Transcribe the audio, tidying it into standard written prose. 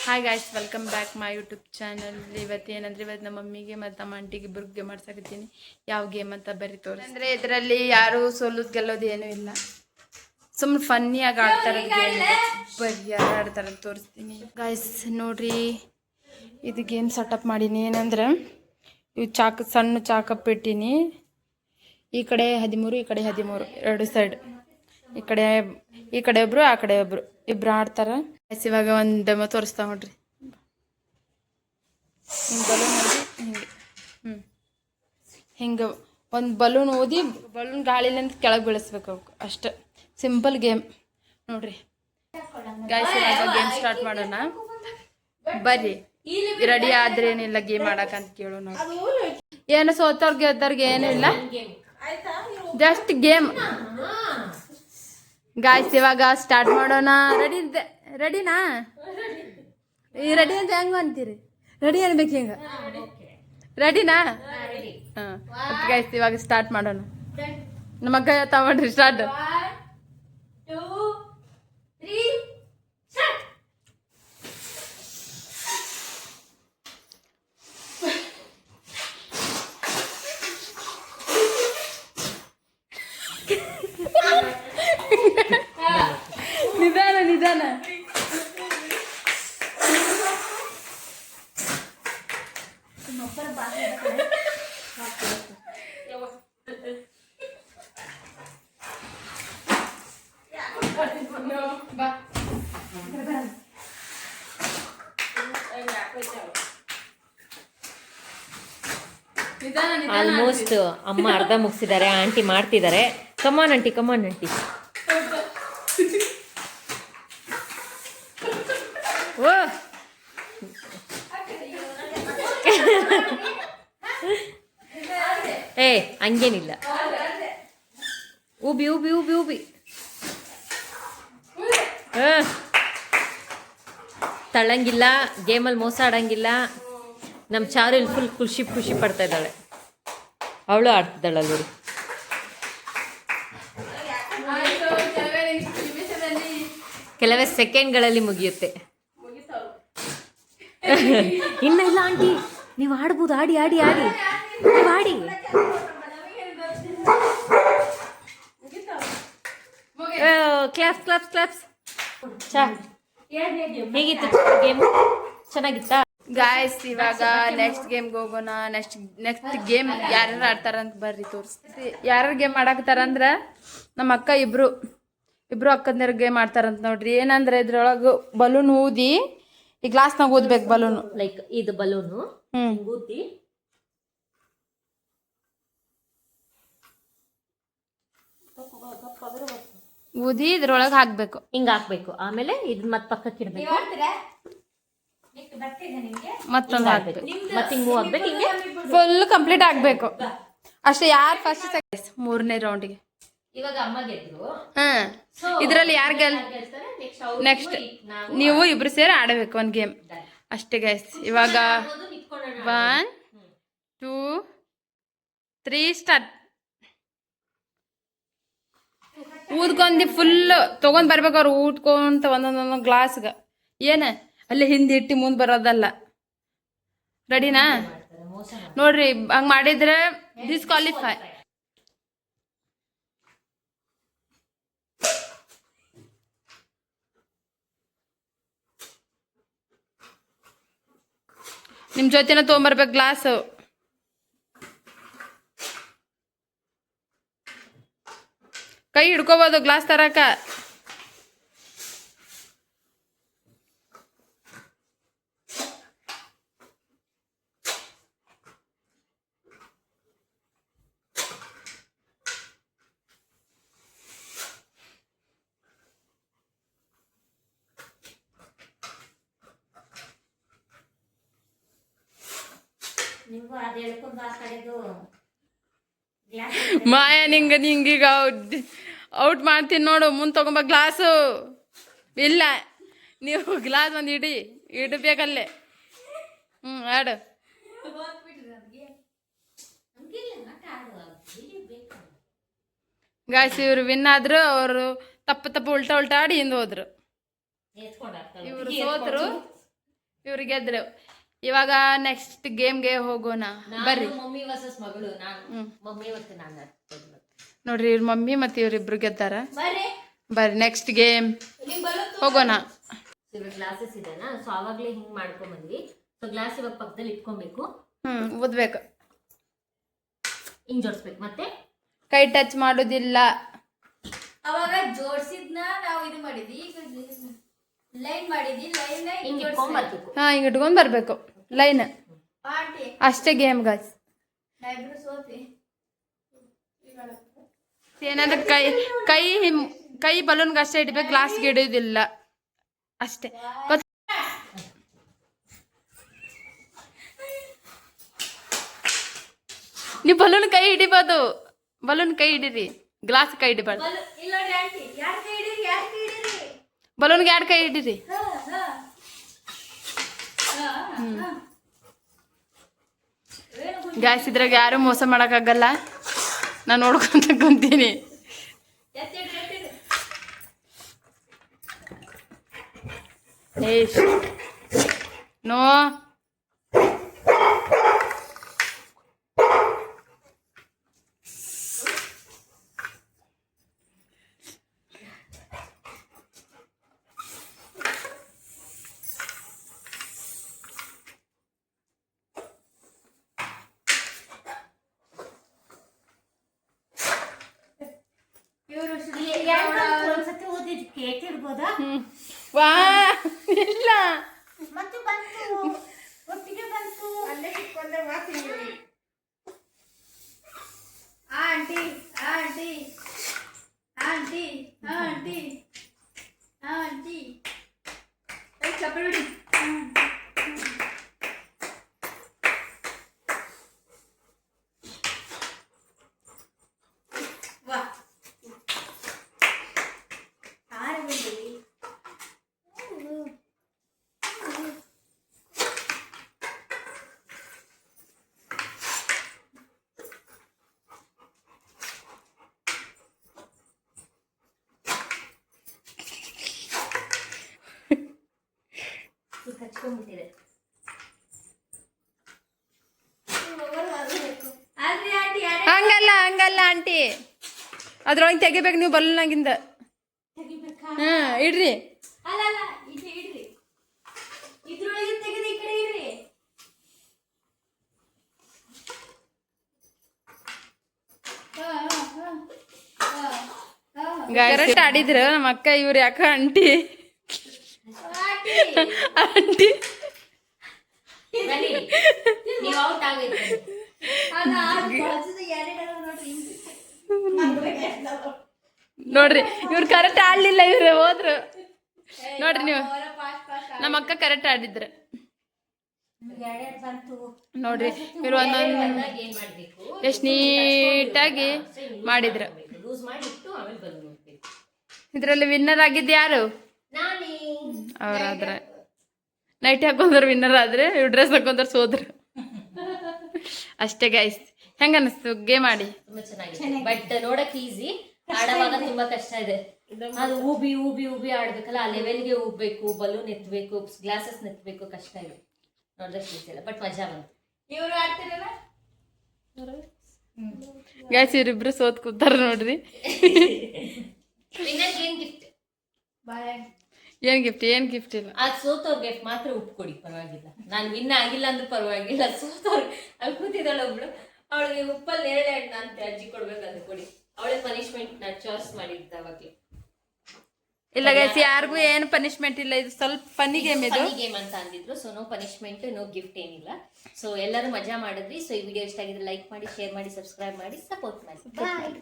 Hi guys, welcome back my YouTube channel. ಇವತ್ತು ನಮ್ಮ ಮಮ್ಮಿಗೆ ಮತ್ತು ನಮ್ಮ ಆಂಟಿಗೆ ಇಬ್ಬರಿಗೆ ಗೇಮ್ ಆಡ್ಸಾಕತ್ತೀನಿ. ಯಾವ ಗೇಮ್ ಅಂತ ಬರೀ ತೋರಿಸಿ. ಅಂದರೆ ಇದರಲ್ಲಿ ಯಾರು ಸೋಲೋದು ಗೆಲ್ಲೋದು ಏನೂ ಇಲ್ಲ, ಸುಮ್ಮನೆ ಫನ್ನಿಯಾಗಿ ಆಡ್ತಾರೆ ಗೇಮ್. ಬರೀ ಯಾರು ಆಡ್ತಾರೆ ಅಂತ ತೋರಿಸ್ತೀನಿ ಗಾಯ್ಸ್. ನೋಡ್ರಿ, ಇದು ಗೇಮ್ ಸೆಟಪ್ ಮಾಡೀನಿ. ಏನಂದ್ರೆ ಇವು ಸಣ್ಣ ಚಾಕಪ್ ಇಟ್ಟೀನಿ. ಈ ಕಡೆ 13, ಈ ಕಡೆ 13, ಎರಡು ಸೈಡ್. ಈ ಕಡೆ ಒಬ್ರು, ಆ ಕಡೆ ಒಬ್ರು, ಇಬ್ರು ಆಡ್ತಾರೆ. ಇವಾಗ ಒಂದು ಡೆಮೋ ತೋರಿಸ್ತಾ ನೋಡ್ರಿ. ಹಿಂಗೆ ಬಲೂನ್ ಓದಿ ಹಿಂಗೆ ಒಂದು ಬಲೂನ್ ಓದಿ ಬಲೂನ್ ಗಾಳಿಲಿಂದ ಕೆಳಗೆ ಬೀಳಿಸ್ಬೇಕು ಅವಕ್ಕೆ. ಅಷ್ಟೆ ಸಿಂಪಲ್ ಗೇಮ್ ನೋಡ್ರಿ ಗಾಯ್ಸ್. ಇವಾಗ ಗೇಮ್ ಸ್ಟಾರ್ಟ್ ಮಾಡೋಣ ಬರ್ರಿ. ರೆಡಿ ಆದ್ರೆ ಏನಿಲ್ಲ ಗೇಮ್ ಆಡಕ್ಕಂತ ಕೇಳೋಣ. ಏನು ಸೋತವ್ರಿಗೆ ಗೆದ್ದವ್ರಿಗೆ ಏನಿಲ್ಲ, ಜಸ್ಟ್ ಗೇಮ್ ಗಾಯ್ಸ್. ಇವಾಗ ಸ್ಟಾರ್ಟ್ ಮಾಡೋಣ. ರೆಡಿನಾ? ರೆಡಿ ಅಂತ ಹೆಂಗ ಅಂತೀರಿ? ರೆಡಿ ಅನ್ಬೇಕು ಹಿಂಗ. ರೆಡಿನಾ? ಹಾಂ ಓಕೆ ಗಾಯ್ಸ್, ಇವಾಗ ಸ್ಟಾರ್ಟ್ ಮಾಡೋಣ. ನಮ್ಮ ಅಕ್ಕ ತಗೊಂಡ್ರಿ ಸ್ಟಾರ್ಟ್. ನಿಧಾನ ನಿಧಾನ. ಆಲ್ಮೋಸ್ಟ್ ಅಮ್ಮ ಅರ್ಧ ಮುಗಿಸಿದ್ದಾರೆ, ಆಂಟಿ ಮಾಡ್ತಿದ್ದಾರೆ. ಕಮಾನ್ ಆಂಟಿ, ಕಮಾನ್ ಆಂಟಿ. ಓ ಏ ಹಂಗೇನಿಲ್ಲ. ಊಬಿ ಊಬಿ ಊಬಿ ಊಬಿ. ತಳ್ಳಂಗಿಲ್ಲ, ಗೇಮಲ್ಲಿ ಮೋಸ ಆಡಂಗಿಲ್ಲ. ನಮ್ಮ ಚಾರು ಇಲ್ಲಿ ಫುಲ್ ಖುಷಿ ಪಡ್ತಾ ಇದ್ದಾಳೆ. ಅವಳು ಆಡ್ತಿದ್ದಾಳೆ ನೋಡಿ. ಕೆಲವೇ ಸೆಕೆಂಡ್ಗಳಲ್ಲಿ ಮುಗಿಯುತ್ತೆ. ಇನ್ನ ಇಲ್ಲ ಆಂಟಿ, ನೀವು ಆಡ್ಬೋದು. ಆಡಿ ಆಡಿ ಆಡಿ ನೀವು ಆಡಿ. Claps claps claps. ಹೇಗಿತ್ತು ಗೇಮ್? ಚೆನ್ನಾಗಿತ್ತಾ ಗಾಯ್ಸ್? ಇವಾಗ ನೆಕ್ಸ್ಟ್ ಗೇಮ್ಗೆ ಹೋಗೋಣ. ನೆಕ್ಸ್ಟ್ ಗೇಮ್ ಯಾರ್ಯಾರು ಆಡ್ತಾರಂತ ಬರ್ರಿ ತೋರಿಸ್ತೀವಿ. ಯಾರ್ಯಾರು ಗೇಮ್ ಆಡಾಕ್ತಾರಂದ್ರೆ ನಮ್ಮ ಅಕ್ಕ ಇಬ್ರು ಅಕ್ಕಂದಿರ ಗೇಮ್ ಆಡ್ತಾರಂತ ನೋಡ್ರಿ. ಏನಂದ್ರೆ ಇದ್ರೊಳಗೆ ಬಲೂನ್ ಊದಿ ಈ ಗ್ಲಾಸ್ನಾಗ ಊದ್ಬೇಕು ಬಲೂನು. ಲೈಕ್ ಇದು ಬಲೂನು ಊದಿ ಊದಿ ಇದ್ರೊಳಗೆ ಹಾಕ್ಬೇಕು. ಹಿಂಗ ಹಾಕ್ಬೇಕು. ಆಮೇಲೆ ಇದನ್ನ ಮತ್ತೆ ಪಕ್ಕಕ್ಕೆ ಇಡ್ಬೇಕು. ಮತ್ತೊಂದು ಹಾಕ್ಬೇಕು. ಮತ್ತೆ ಹಿಂಗ್ ಮೂವ್ ಆಗ್ಬೇಕು. ಹಿಂಗೆ ಫುಲ್ ಕಂಪ್ಲೀಟ್ ಆಗ್ಬೇಕು ಅಷ್ಟೇ. ಯಾರು ಫಸ್ಟ್? ಮೂರನೇ ರೌಂಡಿಗೆ ಇವಾಗ ಅಮ್ಮ ಗೆದ್ರು. ಇದರಲ್ಲಿ ಯಾರು ನೆಕ್ಸ್ಟ್ ನೀವು ಇಬ್ರು ಸೇರಿ ಆಡಬೇಕು ಒಂದು ಗೇಮ್ ಅಷ್ಟೇ ಗೈಸ್. ಇವಾಗ 1 2 3 ಸ್ಟಾರ್ಟ್. ಊದ್ಕೊಂಡಿ ಫುಲ್ ತೊಗೊಂಡ್ ಬರ್ಬೇಕು ಅವ್ರು. ಊದ್ಕೊಂತ ಒಂದೊಂದೊಂದು ಗ್ಲಾಸ್ಗೆ. ಏನು ಅಲ್ಲಿ ಹಿಂದೆ ಇಟ್ಟು ಮುಂದೆ ಬರೋದಲ್ಲ. ರೆಡಿನಾ? ನೋಡ್ರಿ, ಹಂಗೆ ಮಾಡಿದ್ರೆ ಡಿಸ್ಕ್ವಾಲಿಫೈ. ನಿಮ್ಮ ಜೊತೆನ ತೊಗೊಂಬರ್ಬೇಕು ಗ್ಲಾಸು. ಕೈ ಹಿಡ್ಕೋಬೋದು ಗ್ಲಾಸ್ ತರಕ. ಮಾಯಾ ನಿಂಗೀಗ ಔಟ್ ಮಾಡ್ತೀನಿ ನೋಡು. ಮುಂದೆ ತಗೊಂಬ ಗ್ಲಾಸು. ಇಲ್ಲ, ನೀವು ಗ್ಲಾಸ್ ಒಂದು ಇಡಬೇಕಲ್ಲೇ. ಆಡು. ಗಾಯ್ಸ್, ಇವರು ವಿನ್ ಆದ್ರು. ಅವರು ತಪ್ಪು ಉಲ್ಟಾ ಆಡಿ ಹಿಂದೆ ಹೋದ್ರು. ಇವರು ಸೋತರು. ಇವ್ರು ಗೆದ್ರು. ಇವಾಗ ನೆಕ್ಸ್ಟ್ ಗೇಮ್ಗೆ ಹೋಗೋಣ ಬರ್ರಿ. ಮಮ್ಮಿ ವರ್ಸಸ್ ಮಗಳು, ನಾನು ಮಮ್ಮಿ ಮತ್ತು ನಾನು ನೋಡ್ರಿ ಇವ್ರ ಮಮ್ಮಿ ಮತ್ತು ಇವ್ರಿಬ್ರು ಗೆದ್ದಾರ. ಬರ್ರಿ ನೆಕ್ಸ್ಟ್ ಗೇಮ್ ಹೋಗೋಣ. ಇವಾಗ ಗ್ಲಾಸಸ್ ಇದೆನಾ, ಸೊ ಆವಾಗಲೇ ಹಿಂಗೆ ಮಾಡ್ಕೊಂಬಂದ್ವಿ. ಸೊ ಗ್ಲಾಸ್ ಇವಾಗ ಪಕ್ಕದಲ್ಲಿ ಇಟ್ಕೊಬೇಕು, ಓದ್ಬೇಕು, ಹಿಂಗೆ ಜೋಡಿಸ್ಬೇಕು, ಮತ್ತೆ ಕೈ ಟಚ್ ಮಾಡೋದಿಲ್ಲ. ಅವಾಗ ಜೋಡ್ಸಿದ್ನ ನಾವು ಇದು ಮಾಡಿದ್ವಿ, ಈಗ ಲೈನ್ ಮಾಡಿದ್ವಿ. ಲೈನ್ ಹಿಂಗೆ ಇಟ್ಕೊಂಡ್ಬರ್ಬೇಕು. ಹಿಂಗೆ ಇಟ್ಕೊಂಡ್ ಬರ್ಬೇಕು ಲೈನ್, ಆಂಟಿ ಅಷ್ಟೇ ಗೇಮ್ ಗಾಯ್ಸ್. ನಾವಿಬ್ರು ಸೋತಿ. ಏನಂದ್ರೆ ಕೈ ಕೈ ಕೈ ಬಲೂನ್ಗೆ ಅಷ್ಟೇ ಇಡ್ಬೇಕು, ಗ್ಲಾಸ್ಗೆ ಇಡೋದಿಲ್ಲ ಅಷ್ಟೇ. ನೀವು ಬಲೂನ್ ಕೈ ಹಿಡಿಬೋದು, ಬಲೂನ್ ಕೈ ಹಿಡೀರಿ, ಗ್ಲಾಸ್ ಕೈ ಹಿಡಿಬಾರ್ದು. ಇಲ್ಲ ನೋಡ್ರಿ ಆಂಟಿ, ಯಾರ್ ಕೈ ಹಿಡೀರಿ, ಯಾರ್ ಕೈ ಹಿಡೀರಿ? ಬಲೂನ್ಗೆ ಎರಡು ಕೈ ಹಿಡೀರಿ. ಗ್ಯಾಸ್ ಇದ್ರಾಗ ಯಾರು ಮೋಸ ಮಾಡೋಕ್ಕಾಗಲ್ಲ, ನಾನು ನೋಡ್ಕೊಂತ ಕುಂತೀನಿ. ನೋ ಒಂದ್ಸತಿ ಓದಿದ್ದು ಕೇಳ್ತಿರ್ಬೋದಾ? ವಾ ಇಲ್ಲ ಮತ್ತೆ ಬಂತು, ಒಟ್ಟಿಗೆ ಬಂತು. ಅಲ್ಲೇ ಸಿಕ್ಕೊಂಡೆ ಮಾತು. Aunty aunty aunty aunty aunty ಚಪ್ಪಲಿ ಬಿಡಿ. ವಾ ಹಚ್ಕೊಂಡ್ಬಿಟ್ಟಿದೆ. ಹಂಗಲ್ಲ ಹಂಗಲ್ಲ ಆಂಟಿ, ಅದ್ರೊಳಗೆ ತೆಗಿಬೇಕು ನೀವು ಬಲೂನಾಗಿಂದ. ಇಡ್ರಿ. ಅಲ್ಲ ಅಲ್ಲ, ಇದು ಇಡ್ರಿ, ಇದ್ರೊಳಗೆ ತೆಗೆದು ಈ ಕಡೆ ಇಡ್ರಿ. ಕರೆಕ್ಟ್ ಆಡಿದ್ರ ನಮ್ಮ ಅಕ್ಕ. ಇವ್ರು ಯಾಕ ಆಂಟಿ ಆಂಟಿ ನೀವು ಔಟ್ ಆಗೈತೆ. ನೋಡ್ರಿ ಇವ್ರು ಕರೆಕ್ಟ್ ಆಡ್ಲಿಲ್ಲ, ಇವ್ರು ಹೋದ್ರು. ನೋಡ್ರಿ ನೀವು, ನಮ್ಮ ಅಕ್ಕ ಕರೆಕ್ಟ್ ಆಡಿದ್ರ ನೋಡ್ರಿ. ಇವ್ರು ಒಂದೊಂದು ಏನ್ ಮಾಡ್ಬೇಕು, ಎಷ್ಟು ನೀಟಾಗಿ ಮಾಡಿದ್ರ. ಲೂಸ್ ಮಾಡಿ ಇಟ್ಟು ಆಮೇಲೆ ಬಲೂನ್ ಹೋಗ್ಬೇಕು. ಇದ್ರಲ್ಲಿ ವಿನ್ನರ್ ಆಗಿದ್ದು ಯಾರು? ನಾನೇ. ಅವ್ರಾದ್ರ ನೈಟ್ ಹಾಕೊಂಡ್ರು ವಿನ್ನರ್ ಆದ್ರೆ, ಇವ್ ಡ್ರೆಸ್ ಹಾಕೊಂಡ್ರು ಸೋದ್ರು ಅಷ್ಟೇ ಗೈಸ್. ಹೆಂಗ ಅನಿಸ್ತು ಗೇಮ್ ಆಡಿ? ತುಂಬಾ ಚೆನ್ನಾಗಿದೆ, ಬಟ್ ನೋಡಕ್ ಈಸಿ, ಆಡುವಾಗ ತುಂಬಾ ಕಷ್ಟ ಇದೆ. ಅದು ಊಬಿ ಊಬಿ ಊಬಿ ಆಡ್ಬೇಕಲ್ಲ, ಆ ಲೆವೆಲ್ಗೆ ಊಬ್ಬೇಕು, ಬಲೂನ್ ಎತ್ತಬೇಕು, ಗ್ಲಾಸಸ್ ಎತ್ತಬೇಕು, ಕಷ್ಟ ಇದೆ. ನೋಡ್ದಕ್ಕೆ ಈಸಿ ಇಲ್ಲ, ಬಟ್ ಮಜಾ ಬಂತು. ಇವರು ಆಡ್ತಿರಲ್ಲ ಗೈಸ್, ಇವ್ರಿಬ್ರು ಸೋತ್ ಕೂತಾರ ನೋಡ್ರಿ. ವಿನ್ನರ್ಗೆ ಏನ್ ಗಿಫ್ಟ್? ಬಾಯ್. ಏನ್ ಗಿಫ್ಟ್? ಏನ್ ಗಿಫ್ಟ್ ಇಲ್ಲ. ಆ ಸೋತವ್ರಿಗೆ ಮಾತ್ರ ಉಪ್ಪು ಕೊಡಿ, ಪರವಾಗಿಲ್ಲ. ನಾನು ವಿನ್ ಆಗಿಲ್ಲ ಅಂದ್ರೂ ಪರವಾಗಿಲ್ಲ. ಸೋತವ್ರು ಅಲ್ಲಿ ಕೂತಿದ್ದಾಳೆ ಒಬ್ಳು, ಅವಳಿಗೆ ಉಪ್ಪಲ್ಲಿ ನೇರಳೆ ಹಣ್ಣು ಅಂತ ಅಜ್ಜಿ ಕೊಡ್ಬೇಕಂತ ಕೊಡಿ. ಅವಳೆ ಪನಿಷ್ಮೆಂಟ್ ನಾ ಚಾಯ್ಸ್ ಮಾಡಿದ್ದ ಅವಾಗಲೇ. ಇಲ್ಲ ಗೈಸ್, ಯಾರಿಗೂ ಏನು ಪನಿಷ್ಮೆಂಟ್ ಇಲ್ಲ, ಇದು ಸ್ವಲ್ಪ ಫನ್ನಿ ಗೇಮ್. ಇದು ಫನ್ನಿ ಗೇಮ್ ಅಂತ ಅಂದಿದ್ರು. So no punishment, no gift ಏನಿಲ್ಲ. ಸೊ ಎಲ್ಲರೂ ಮಜಾ ಮಾಡಿದ್ವಿ. ಸೊ ಈ ವಿಡಿಯೋ ಇಷ್ಟ ಆಗಿದ್ರೆ ಲೈಕ್ ಮಾಡಿ, ಶೇರ್ ಮಾಡಿ, ಸಬ್ಸ್ಕ್ರೈಬ್ ಮಾಡಿ, ಸಪೋರ್ಟ್ ಮಾಡಿ. ಬಾಯ್.